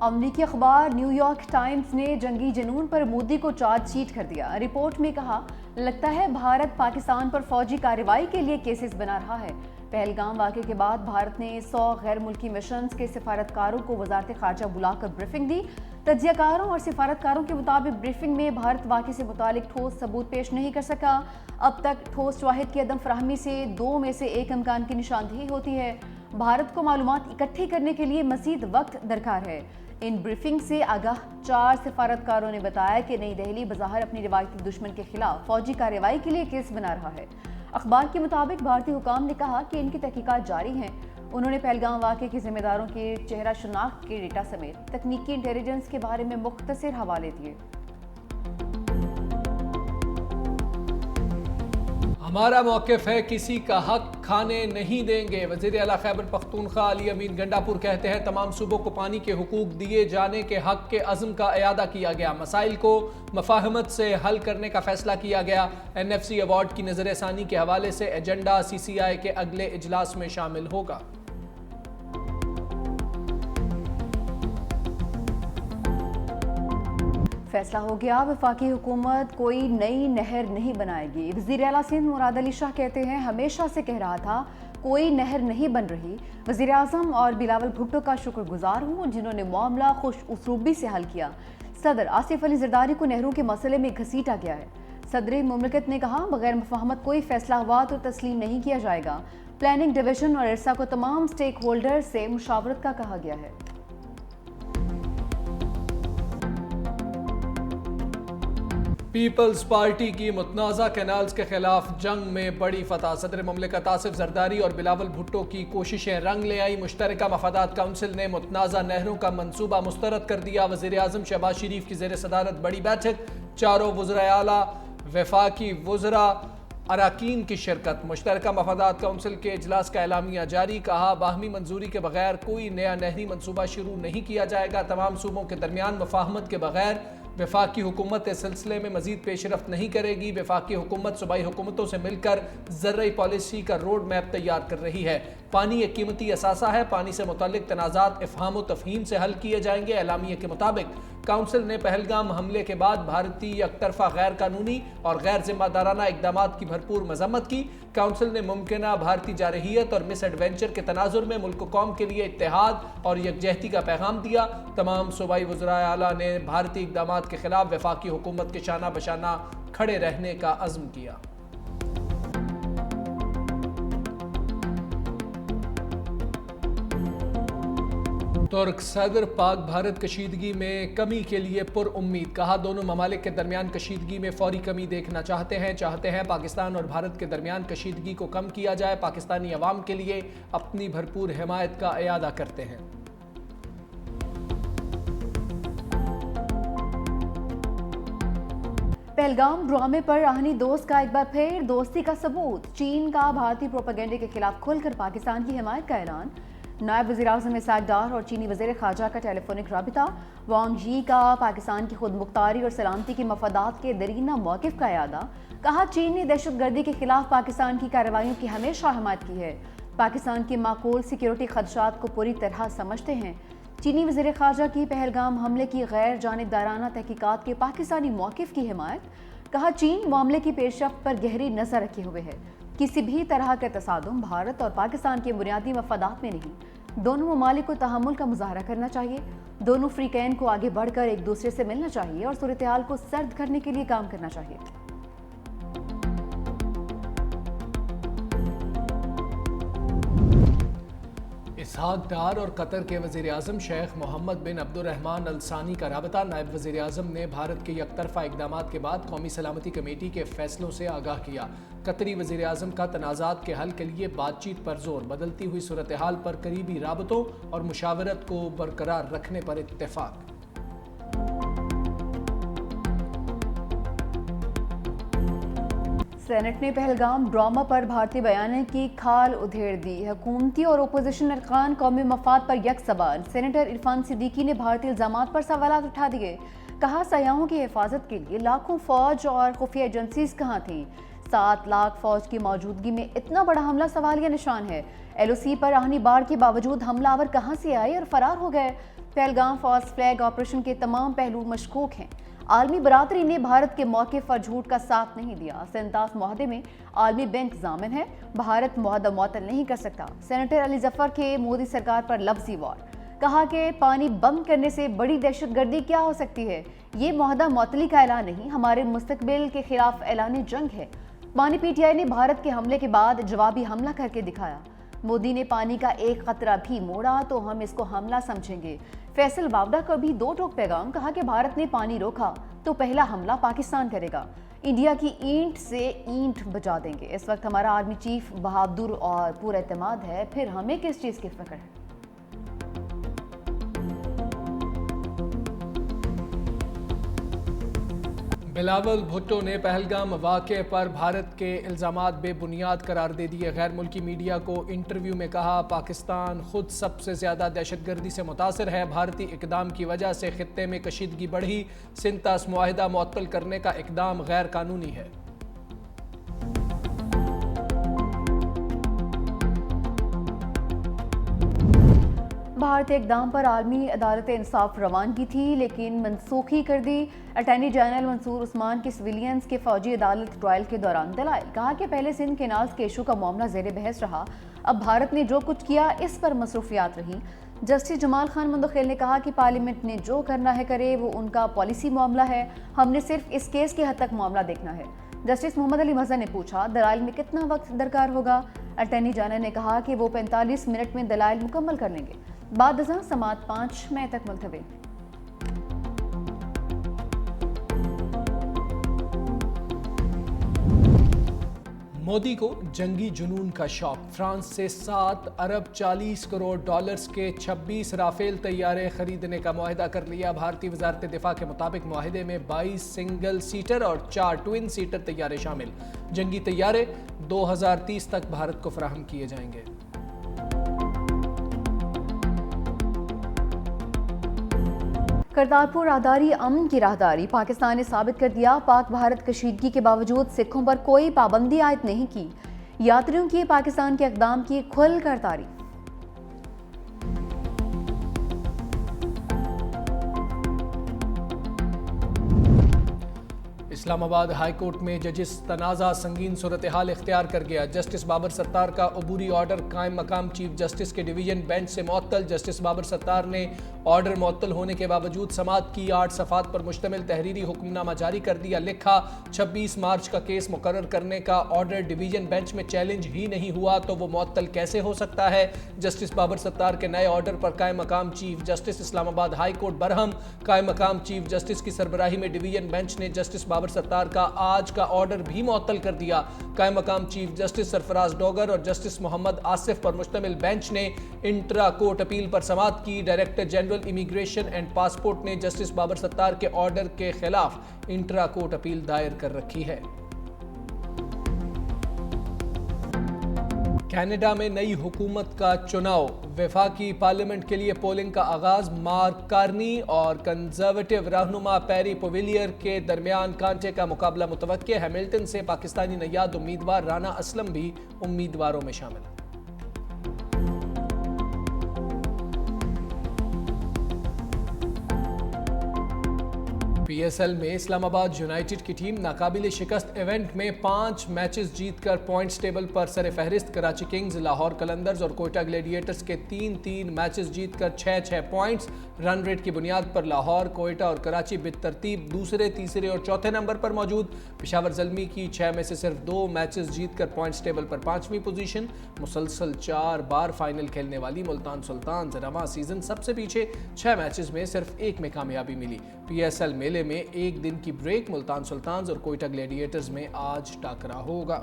امریکی اخبار new York Times نے جنگی جنون پر مودی کو چارج شیٹ کر دیا۔ رپورٹ میں کہا لگتا ہے بھارت پاکستان پر فوجی کارروائی کے لیے کیسز بنا رہا ہے۔ پہلگام واقعے کے بعد بھارت نے 100 غیر ملکی مشنز کے سفارتکاروں کو وزارت خارجہ بلا کر بریفنگ دی۔ تجزیہ کاروں اور سفارتکاروں کے مطابق بریفنگ میں بھارت واقعے سے متعلق ٹھوس ثبوت پیش نہیں کر سکا۔ اب تک ٹھوس شواہد کی عدم فراہمی سے 2 میں سے 1 امکان کی نشاندہی ہوتی ہے۔ بھارت کو معلومات اکٹھی کرنے کے لیے مزید وقت درکار ہے۔ ان بریفنگ سے آگاہ 4 سفارتکاروں نے بتایا کہ نئی دہلی بظاہر اپنی روایتی دشمن کے خلاف فوجی کارروائی کے لیے کیس بنا رہا ہے۔ اخبار کے مطابق بھارتی حکام نے کہا کہ ان کی تحقیقات جاری ہیں۔ انہوں نے پہلگام واقعے کے ذمہ داروں کے چہرہ شناخت کے ڈیٹا سمیت تکنیکی انٹیلیجنس کے بارے میں مختصر حوالے دیے۔ ہمارا موقف ہے کسی کا حق کھانے نہیں دیں گے۔ وزیر اعلیٰ خیبر پختونخوا علی امین گنڈاپور کہتے ہیں تمام صوبوں کو پانی کے حقوق دیے جانے کے حق کے عزم کا اعادہ کیا گیا، مسائل کو مفاہمت سے حل کرنے کا فیصلہ کیا گیا۔ این ایف سی ایوارڈ کی نظر ثانی کے حوالے سے ایجنڈا سی سی آئی کے اگلے اجلاس میں شامل ہوگا۔ فیصلہ ہو گیا، وفاقی حکومت کوئی نئی نہر نہیں بنائے گی۔ وزیر اعلیٰ سندھ مراد علی شاہ کہتے ہیں ہمیشہ سے کہہ رہا تھا کوئی نہر نہیں بن رہی۔ وزیر اعظم اور بلاول بھٹو کا شکر گزار ہوں جنہوں نے معاملہ خوش اسلوبی سے حل کیا۔ صدر آصف علی زرداری کو نہروں کے مسئلے میں گھسیٹا گیا ہے۔ صدر مملکت نے کہا بغیر مفاہمت کوئی فیصلہ ہوا تو تسلیم نہیں کیا جائے گا۔ پلاننگ ڈویژن اور ارسا کو تمام سٹیک ہولڈر سے مشاورت کا کہا گیا ہے۔ پیپلز پارٹی کی متنازع کینالز کے خلاف جنگ میں بڑی فتح، صدر مملکت آصف زرداری اور بلاول بھٹو کی کوششیں رنگ لے آئی۔ مشترکہ مفادات کونسل نے متنازع نہروں کا منصوبہ مسترد کر دیا۔ وزیر اعظم شہباز شریف کی زیر صدارت بڑی بیٹھک، چاروں وزرائے اعلیٰ، وفاقی وزراء، اراکین کی شرکت۔ مشترکہ مفادات کونسل کے اجلاس کا اعلامیہ جاری، کہا باہمی منظوری کے بغیر کوئی نیا نہری منصوبہ شروع نہیں کیا جائے گا۔ تمام صوبوں کے درمیان مفاہمت کے بغیر وفاقی حکومت اس سلسلے میں مزید پیش رفت نہیں کرے گی۔ وفاقی حکومت صوبائی حکومتوں سے مل کر زرعی پالیسی کا روڈ میپ تیار کر رہی ہے۔ پانی ایک قیمتی اثاثہ ہے، پانی سے متعلق تنازعات افہام و تفہیم سے حل کیے جائیں گے۔ اعلامیے کے مطابق کونسل نے پہلگام حملے کے بعد بھارتی یک طرفہ غیر قانونی اور غیر ذمہ دارانہ اقدامات کی بھرپور مذمت کی۔ کونسل نے ممکنہ بھارتی جارحیت اور مس ایڈونچر کے تناظر میں ملک و قوم کے لیے اتحاد اور یکجہتی کا پیغام دیا۔ تمام صوبائی وزرائے اعلیٰ نے بھارتی اقدامات کے خلاف وفاقی حکومت کے شانہ بشانہ کھڑے رہنے کا عزم کیا۔ ترک صدر پاک بھارت کشیدگی میں کمی کے لیے پر امید، کہا دونوں ممالک کے درمیان کشیدگی میں فوری کمی دیکھنا چاہتے ہیں پاکستان اور بھارت کے درمیان کشیدگی کو کم کیا جائے، پاکستانی عوام کے لیے اپنی بھرپور حمایت کا اعادہ کرتے ہیں۔ پہلگام ڈرامے پر راہنی دوست کا ایک بار پھر دوستی کا ثبوت، چین کا بھارتی پروپیگنڈے کے خلاف کھل کر پاکستان کی حمایت کا اعلان، نائب وزیر اعظم اسحاق ڈار اور چینی وزیر خارجہ کا ٹیلی فونک رابطہ، وانگ یی کا پاکستان کی خود مختاری اور سلامتی کے مفادات کے دیرینہ موقف کا اعادہ، کہا چین نے دہشت گردی کے خلاف پاکستان کی کارروائیوں کی ہمیشہ حمایت کی ہے، پاکستان کے معقول سیکیورٹی خدشات کو پوری طرح سمجھتے ہیں۔ چینی وزیر خارجہ کی پہلگام حملے کی غیر جانبدارانہ تحقیقات کے پاکستانی موقف کی حمایت، کہا چین معاملے کی پیش رفت پر گہری نظر رکھے ہوئے ہے، کسی بھی طرح کا تصادم بھارت اور پاکستان کے بنیادی مفادات میں نہیں، دونوں ممالک کو تحمل کا مظاہرہ کرنا چاہیے، دونوں فریقین کو آگے بڑھ کر ایک دوسرے سے ملنا چاہیے اور صورتحال کو سرد کرنے کے لیے کام کرنا چاہیے۔ اسحاق ڈار اور قطر کے وزیر اعظم شیخ محمد بن عبد الرحمن الثانی کا رابطہ، نائب وزیر اعظم نے بھارت کے یک طرفہ اقدامات کے بعد قومی سلامتی کمیٹی کے فیصلوں سے آگاہ کیا۔ قطری وزیر اعظم کا تنازعات کے حل کے لیے بات چیت پر زور، بدلتی ہوئی صورتحال پر قریبی رابطوں اور مشاورت کو برقرار رکھنے پر اتفاق۔ سینٹ نے پہلگام ڈرامہ پر بھارتی بیانیے کی کھال ادھیڑ دی، حکومتی اور اپوزیشن ارکان قومی مفاد پر یک سوال، سینیٹر عرفان صدیقی نے بھارتی الزامات پر سوالات اٹھا دیے، کہا سیاحوں کی حفاظت کے لیے لاکھوں فوج اور خفیہ ایجنسیز کہاں تھیں، 7 لاکھ فوج کی موجودگی میں اتنا بڑا حملہ سوالیہ نشان ہے، ایل او سی پر راہنی بار کے باوجود حملہ آور کہاں سے آئے اور فرار ہو گئے، پہلگام فالس فلیگ آپریشن کے تمام پہلو مشکوک ہیں۔ عالمی برادری نے بھارت کے موقف پر جھوٹ کا ساتھ نہیں دیا۔ سینتاس معاہدے میں عالمی بینک ضامن ہے، بھارت معاہدہ معطل نہیں کر سکتا۔ سینیٹر علی ظفر کے مودی سرکار پر لفظی وار، کہا کہ پانی بند کرنے سے بڑی دہشت گردی کیا ہو سکتی ہے؟ یہ معاہدہ معطلی کا اعلان نہیں، ہمارے مستقبل کے خلاف اعلان جنگ ہے۔ پانی پی ٹی آئی نے بھارت کے حملے کے بعد جوابی حملہ کر کے دکھایا۔ مودی نے پانی کا ایک قطرہ بھی موڑا تو ہم اس کو حملہ سمجھیں گے۔ فیصل واوڈا کو بھی دو ٹوک پیغام، کہا کہ بھارت نے پانی روکا تو پہلا حملہ پاکستان کرے گا، انڈیا کی اینٹ سے اینٹ بجا دیں گے۔ اس وقت ہمارا آرمی چیف بہادر اور پورا اعتماد ہے، پھر ہمیں کس چیز کی فکر ہے؟ بلاول بھٹو نے پہلگام واقعے پر بھارت کے الزامات بے بنیاد قرار دے دیے۔ غیر ملکی میڈیا کو انٹرویو میں کہا، پاکستان خود سب سے زیادہ دہشت گردی سے متاثر ہے، بھارتی اقدام کی وجہ سے خطے میں کشیدگی بڑھی، سینتاس معاہدہ معطل کرنے کا اقدام غیر قانونی ہے۔ بھارتی اقدام پر عالمی عدالت انصاف روانگی تھی لیکن منسوخی کر دی۔ اٹارنی جنرل منصور عثمان کی سویلینز کے فوجی عدالت ٹرائل کے دوران دلائل، کہا کہ پہلے سندھ کینالز کے ایشو کا معاملہ زیر بحث رہا، اب بھارت نے جو کچھ کیا اس پر مصروفیات رہیں۔ جسٹس جمال خان مندخیل نے کہا کہ پارلیمنٹ نے جو کرنا ہے کرے، وہ ان کا پالیسی معاملہ ہے، ہم نے صرف اس کیس کے حد تک معاملہ دیکھنا ہے۔ جسٹس محمد علی مظہر نے پوچھا، دلائل میں کتنا وقت درکار ہوگا؟ اٹارنی جنرل نے کہا کہ وہ 45 منٹ میں دلائل مکمل کر لیں گے۔ بعد ازاں سماعت 5 مئی تک ملتوی۔ مودی کو جنگی جنون کا شوق، فرانس سے 7 ارب 40 کروڑ ڈالرز کے 26 رافیل طیارے خریدنے کا معاہدہ کر لیا۔ بھارتی وزارت دفاع کے مطابق معاہدے میں 22 سنگل سیٹر اور 4 ٹوئن سیٹر طیارے شامل۔ جنگی طیارے 2030 تک بھارت کو فراہم کیے جائیں گے۔ کرتارپور راہداری امن کی راہداری، پاکستان نے ثابت کر دیا، پاک بھارت کشیدگی کے باوجود سکھوں پر کوئی پابندی عائد نہیں کی۔ یاتریوں کی پاکستان کے اقدام کی کھل کر تعریف۔ اسلام آباد ہائی کورٹ میں ججز تنازع سنگین صورتحال اختیار کر گیا۔ جسٹس بابر ستار کا عبوری آرڈر قائم مقام چیف جسٹس کے ڈویژن بینچ سے معطل۔ جسٹس بابر ستار نے آرڈر معطل ہونے کے باوجود سماعت کی، 8 صفحات پر مشتمل تحریری حکم نامہ جاری کر دیا۔ لکھا، 26 مارچ کا کیس مقرر کرنے کا آرڈر ڈویژن بینچ میں چیلنج ہی نہیں ہوا تو وہ معطل کیسے ہو سکتا ہے؟ جسٹس بابر ستار کے نئے آرڈر پر قائم مقام چیف جسٹس اسلام آباد ہائی کورٹ برہم۔ قائم مقام چیف جسٹس کی سربراہی میں ڈویژن بینچ نے جسٹس بابر ستار کا آج کا آرڈر بھی معطل کر دیا۔ قائم مقام چیف جسٹس سرفراز ڈوگر اور جسٹس محمد آصف پر مشتمل بینچ نے انٹرا کورٹ اپیل پر سماعت کی۔ Director general immigration and passport نے جسٹس بابر ستار کے آرڈر کے خلاف انٹرا کورٹ اپیل دائر کر رکھی ہے۔ کینیڈا میں نئی حکومت کا چناؤ، وفاقی پارلیمنٹ کے لیے پولنگ کا آغاز۔ مارک کارنی اور کنزرویٹو رہنما پیری پویلیئر کے درمیان کانٹے کا مقابلہ متوقع۔ ہیملٹن سے پاکستانی نیاد امیدوار رانا اسلم بھی امیدواروں میں شامل ہیں۔ پی ایس ایل میں اسلام آباد یونائیٹڈ کی ٹیم ناقابل شکست ایونٹ میں 5 میچز جیت کر پوائنٹس ٹیبل پر سر فہرست۔ کراچی کنگز، لاہور قلندرز اور کوئٹہ گلیڈیٹرز کے 3 میچز جیت کر 6 پوائنٹس۔ رن ریٹ کی بنیاد پر لاہور، کوئٹہ اور کراچی بالترتیب دوسرے، تیسرے اور چوتھے نمبر پر موجود۔ پشاور زلمی کی 6 میں سے صرف 2 میچز جیت کر پوائنٹس ٹیبل پر 5ویں پوزیشن۔ مسلسل 4 بار فائنل کھیلنے والی ملتان سلطانز رواں سیزن سب سے پیچھے، 6 میچز میں صرف 1 میں کامیابی ملی۔ پی ایس ایل میلے میں 1 دن کی بریک، ملتان سلطانز اور کوئٹہ گلیڈیٹرز میں آج ٹاکرا ہوگا۔